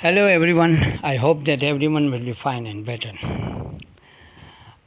Hello everyone, I hope that everyone will be fine and better.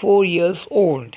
4 years old.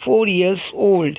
4 years old,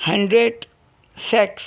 100 sacks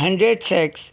100 sacks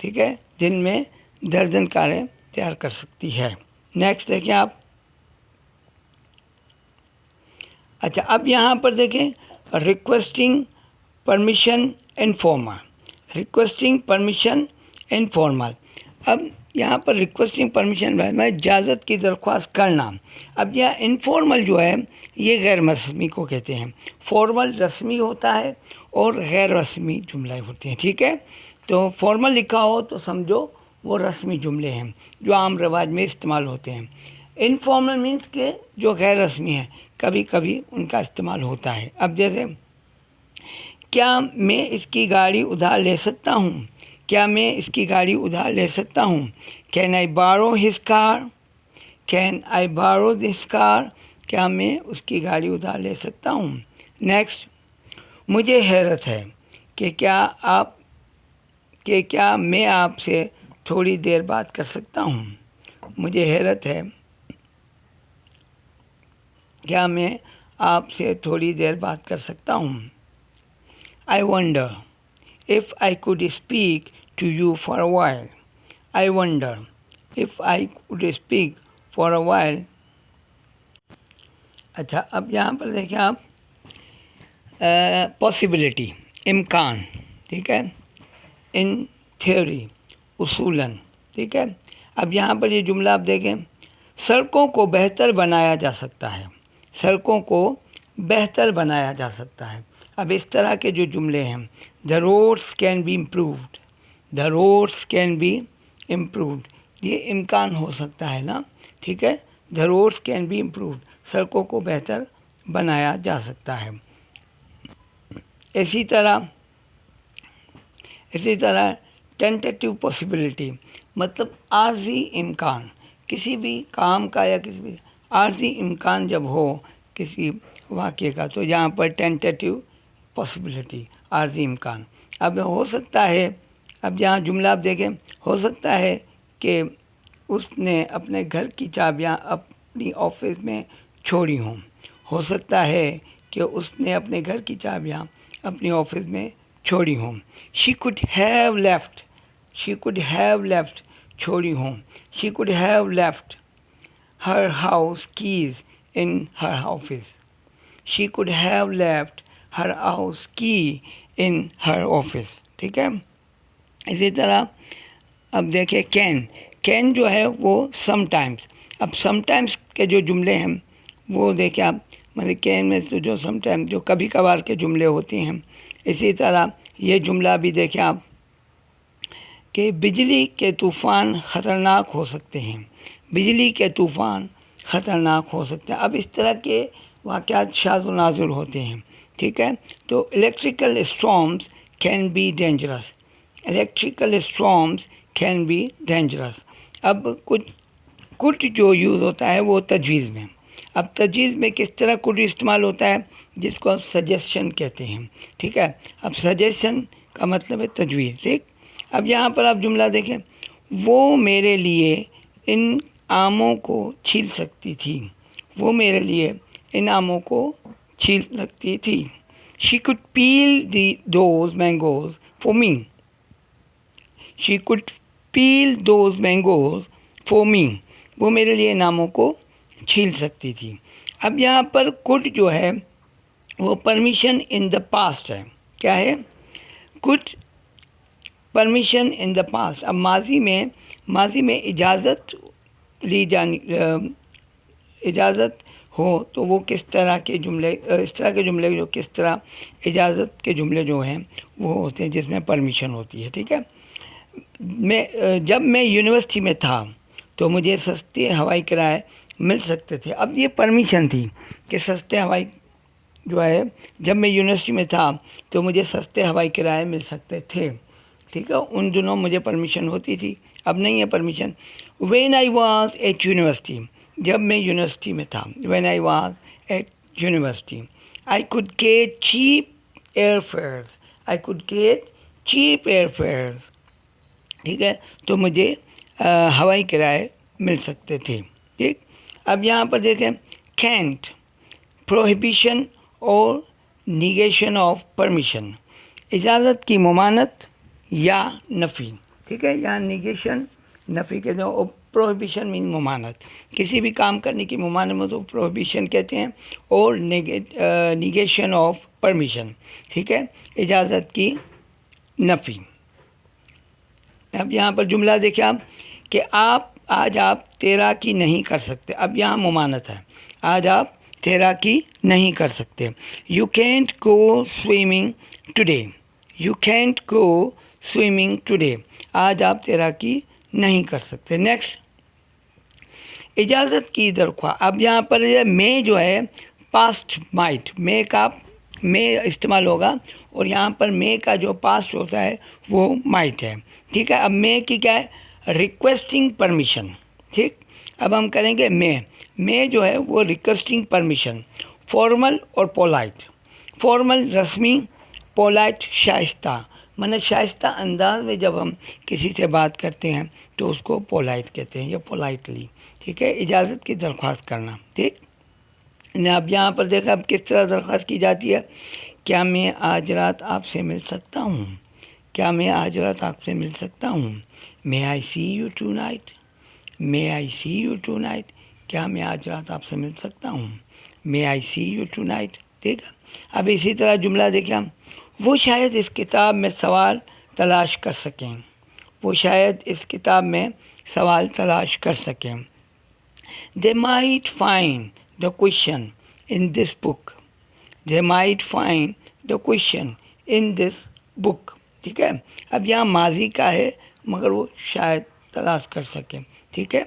ٹھیک ہے، دن میں درجن کاریں تیار کر سکتی ہے. نیکسٹ دیکھیں آپ. اچھا، اب یہاں پر دیکھیں requesting permission informal. Requesting permission informal. اب یہاں پر ریکویسٹنگ پرمیشن میں اجازت کی درخواست کرنا. اب یہ انفارمل جو ہے یہ غیر رسمی کو کہتے ہیں. فارمل رسمی ہوتا ہے اور غیر رسمی جملے ہوتے ہیں. ٹھیک ہے، تو فارمل لکھا ہو تو سمجھو وہ رسمی جملے ہیں جو عام رواج میں استعمال ہوتے ہیں. انفارمل مینس کہ جو غیر رسمی ہے، کبھی کبھی ان کا استعمال ہوتا ہے. اب جیسے کیا میں اس کی گاڑی ادھار لے سکتا ہوں؟ کیا میں اس کی گاڑی ادھار لے سکتا ہوں؟ کین آئی بارو ہز کار؟ کین آئی بارو دس کار؟ کیا میں اس کی گاڑی ادھار لے سکتا ہوں؟ نیکسٹ، مجھے حیرت ہے کہ کیا میں آپ سے تھوڑی دیر بات کر سکتا ہوں؟ مجھے حیرت ہے، کیا میں آپ سے تھوڑی دیر بات کر سکتا ہوں؟ I wonder if I could speak to you for a while. I wonder if I could speak for a while. اچھا، اب یہاں پر دیکھیں آپ پاسبلٹی، امکان. ٹھیک ہے، ان تھیوری، اصولاً. ٹھیک ہے، اب یہاں پر یہ جملہ آپ دیکھیں، سڑکوں کو بہتر بنایا جا سکتا ہے. سڑکوں کو بہتر بنایا جا سکتا ہے. اب اس طرح کے جو جملے ہیں، the roads can be improved. the roads can be improved. یہ امکان ہو سکتا ہے نا. ٹھیک ہے، the roads can be improved. سڑکوں کو بہتر بنایا جا سکتا ہے. اسی طرح ٹینٹیٹیو پاسبلٹی مطلب عارضی امکان. کسی بھی کام کا یا کسی بھی عارضی امکان جب ہو کسی واقعے کا، تو یہاں پر ٹینٹیٹیو پاسبلٹی، عارضی امکان. اب ہو سکتا ہے، اب یہاں جملہ آپ دیکھیں، ہو سکتا ہے کہ اس نے اپنے گھر کی چابیاں اپنی آفس میں چھوڑی ہوں. ہو سکتا ہے کہ اس نے اپنے گھر کی چابیاں اپنی آفس میں چھوڑی ہوں. she could have left چھوڑی ہوں. she could have left her house keys in her office. she could have left her house key in her office. ٹھیک ہے، اسی طرح اب دیکھیں کین جو ہے وہ سم ٹائمز. اب سم ٹائمز کے جو جملے ہیں وہ دیکھیں آپ، مطلب کین میں تو جو سم ٹائم جو کبھی کبھار کے جملے ہوتے ہیں. اسی طرح یہ جملہ بھی دیکھیں آپ کہ بجلی کے طوفان خطرناک ہو سکتے ہیں. بجلی کے طوفان خطرناک ہو سکتے ہیں. اب اس طرح کے واقعات شاذ و نادر ہوتے ہیں. ٹھیک ہے، تو electrical storms can be dangerous. Electrical storms can be dangerous. اب کچھ جو یوز ہوتا ہے وہ تجویز میں. اب تجویز میں کس طرح کچھ استعمال ہوتا ہے، جس کو آپ سجیشن کہتے ہیں. ٹھیک ہے، اب سجیشن کا مطلب ہے تجویز. ٹھیک، اب یہاں پر آپ جملہ دیکھیں، وہ میرے لیے ان آموں کو چھیل سکتی تھی. وہ میرے لیے ان آموں کو چھیل سکتی تھی. she could peel those mangoes for me. she could peel those mangoes for me. وہ میرے لیے ان آموں کو چھیل سکتی تھی. اب یہاں پر could جو ہے وہ پرمیشن ان دا پاسٹ ہے. کیا ہے؟ could permission in the past. اب ماضی میں اجازت لی جانی اجازت ہو تو وہ کس طرح کے جملے، اس طرح کے جملے جو کس طرح اجازت کے جملے جو ہیں وہ ہوتے ہیں جس میں پرمیشن ہوتی ہے. ٹھیک ہے، جب میں یونیورسٹی میں تھا تو مجھے سستے ہوائی کرائے مل سکتے تھے. اب یہ پرمیشن تھی کہ سستے ہوائی جو ہے، جب میں یونیورسٹی میں تھا تو مجھے سستے ہوائی کرائے مل سکتے تھے. ٹھیک ہے، ان دنوں مجھے پرمیشن ہوتی تھی، اب نہیں ہے permission. When I was at university, جب میں یونیورسٹی میں تھا. When I was at university I could get cheap air fares. I could get cheap air fares. ٹھیک ہے، تو مجھے ہوائی کرائے مل سکتے تھے. ٹھیک، اب یہاں پر دیکھیں کینٹ، پروہیبیشن اور نیگیشن آف پرمیشن، اجازت کی ممانعت یا نفی. ٹھیک ہے. یہاں نیگیشن نفی کہتے ہیں اور پروہیبیشن مین ممانعت. کسی بھی کام کرنے کی ممانعت کو پروہیبیشن کہتے ہیں اور نیگیشن آف پرمیشن. ٹھیک ہے, اجازت کی نفی. اب یہاں پر جملہ دیکھیں آپ کہ آج آپ تیراکی نہیں کر سکتے. اب یہاں ممانعت ہے, آج آپ تیراکی نہیں کر سکتے. You can't go swimming today. You can't go swimming today. آج آپ تیراکی نہیں کر سکتے. نیکسٹ, اجازت کی درخواست. اب یہاں پر میں جو ہے پاسٹ مائٹ, میں استعمال ہوگا اور یہاں پر میں کا جو پاسٹ ہوتا ہے وہ مائٹ ہے. ٹھیک ہے, اب میں کی کیا ہے, ریکویسٹنگ پرمیشن. ٹھیک, اب ہم کریں گے میں جو ہے وہ ریکویسٹنگ پرمیشن. فارمل اور پولائٹ. فارمل رسمی, پولائٹ شائستہ. شائستہ انداز میں جب ہم کسی سے بات کرتے ہیں تو اس کو پولائٹ کہتے ہیں یا پولائٹلی. ٹھیک ہے, اجازت کی درخواست کرنا. ٹھیک, اب یہاں پر دیکھا اب کس طرح درخواست کی جاتی ہے. کیا میں آج رات آپ سے مل سکتا ہوں. کیا میں آج رات آپ سے مل سکتا ہوں. May I see you tonight. May I see you tonight. کیا میں آج رات آپ سے مل سکتا ہوں. May I see you tonight. ٹھیک ہے, اب اسی طرح جملہ دیکھیں ہم. وہ شاید اس کتاب میں سوال تلاش کر سکیں. وہ شاید اس کتاب میں سوال تلاش کر سکیں. They might find the question in this book. They might find the question in this book. ٹھیک ہے, اب یہاں ماضی کا ہے مگر وہ شاید تلاش کر سکیں. ٹھیک ہے,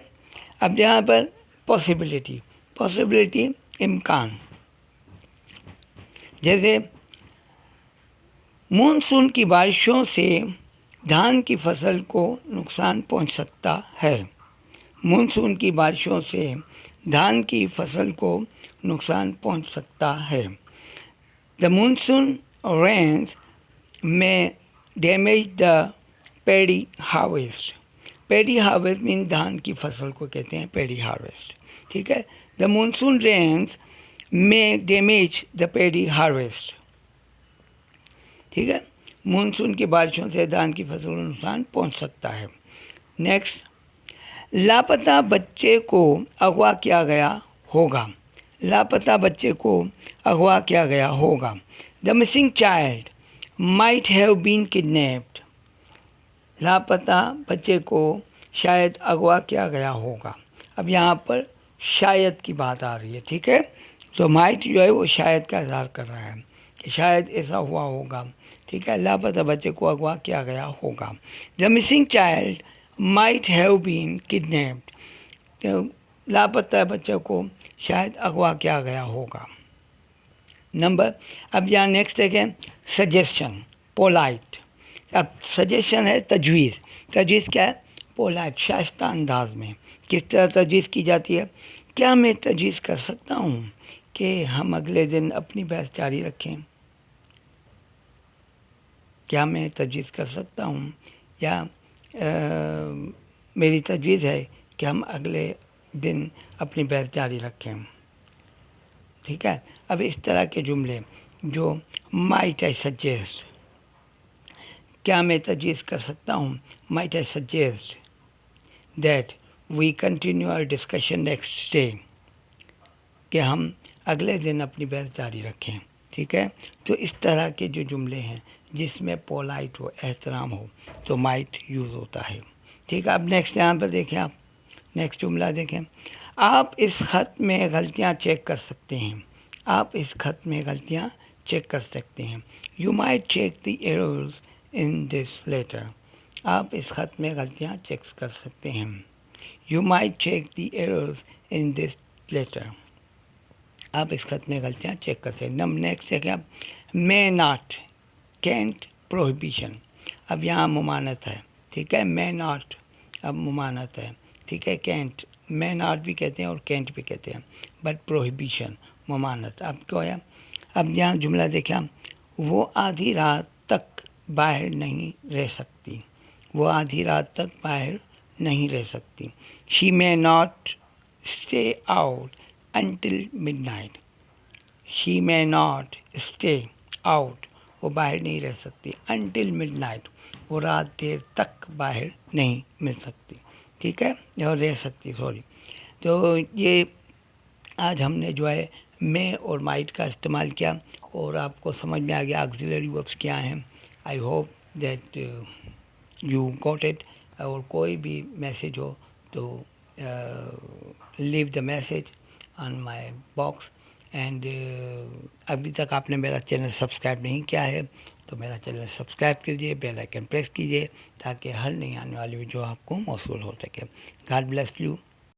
اب یہاں پر پاسبلٹی امکان. جیسے مونسون کی بارشوں سے دھان کی فصل کو نقصان پہنچ سکتا ہے. مونسون کی بارشوں سے دھان کی فصل کو نقصان پہنچ سکتا ہے. The monsoon rains may damage the paddy harvest. Paddy harvest means دھان کی فصل کو کہتے ہیں paddy harvest. ٹھیک ہے, The monsoon rains may damage the paddy harvest. ٹھیک ہے, مونسون کی بارشوں سے دھان کی فصل کو نقصان پہنچ سکتا ہے. نیکسٹ, لاپتہ بچے کو اغوا کیا گیا ہوگا. لاپتہ بچے کو اغوا کیا گیا ہوگا. The missing child might have been kidnapped. لاپتہ بچے کو شاید اغوا کیا گیا ہوگا. اب یہاں پر شاید کی بات آ رہی ہے. ٹھیک ہے, تو مائٹ جو ہے وہ شاید کا اظہار کر رہا ہے کہ شاید ایسا ہوا ہوگا. ٹھیک ہے, لاپتہ بچے کو اغوا کیا گیا ہوگا. The missing child might have been kidnapped. لاپتہ بچے کو شاید اغوا کیا گیا ہوگا. اب یہاں نیکسٹ دیکھیں, سجیشن پولائٹ. اب سجیشن ہے تجویز. تجویز کیا ہے, پولائٹ شائستہ انداز میں. کس طرح تجویز کی جاتی ہے. کیا میں تجویز کر سکتا ہوں کہ ہم اگلے دن اپنی بحث جاری رکھیں. کیا میں تجویز کر سکتا ہوں یا میری تجویز ہے کہ ہم اگلے دن اپنی بحث جاری رکھیں. ٹھیک ہے, اب اس طرح کے جملے جو might I suggest, کیا میں تجویز کر سکتا ہوں. might I suggest that we continue our discussion next day. کہ ہم اگلے دن اپنی بحث جاری رکھیں. ٹھیک ہے, تو اس طرح کے جو جملے ہیں جس میں پولائٹ ہو, احترام ہو, تو مائٹ یوز ہوتا ہے. ٹھیک ہے, اب نیکسٹ یہاں پہ دیکھیں آپ, نیکسٹ جملہ دیکھیں. آپ اس خط میں غلطیاں چیک کر سکتے ہیں. آپ اس خط میں غلطیاں چیک کر سکتے ہیں. You might check the errors in this letter. آپ اس خط میں غلطیاں چیک کر سکتے ہیں. You might check the errors in this letter. آپ اس خط میں غلطیاں چیک کرتے ہیں. نیکسٹ ہے کیا, مے ناٹ, کینٹ, پروہیبیشن. اب یہاں ممانعت ہے. ٹھیک ہے, مے ناٹ اب ممانعت ہے. ٹھیک ہے, کینٹ, مے ناٹ بھی کہتے ہیں اور کینٹ بھی کہتے ہیں, بٹ پروہیبیشن ممانعت. اب کیا ہے, اب یہاں جملہ دیکھیں, وہ آدھی رات تک باہر نہیں رہ سکتی. وہ آدھی رات تک باہر نہیں رہ سکتی. She may not stay out until midnight. She may not stay out. وہ باہر نہیں رہ سکتی. until midnight. وہ رات دیر تک باہر نہیں مل سکتی، ٹھیک ہے، اور رہ سکتی، سوری. تو یہ آج ہم نے جو ہے میں اور مائٹ کا استعمال کیا اور آپ کو سمجھ میں آ گیا آگزیلری وربس کیا ہیں. I hope that you got it. اور کوئی بھی میسیج ہو تو leave the message on my box. And ابھی تک آپ نے میرا چینل سبسکرائب نہیں کیا ہے تو میرا چینل سبسکرائب کیجیے، بیل آئیکن پریس کیجیے تاکہ ہر نئی آنے والی ویڈیو آپ کو موصول ہو سکے. God bless you.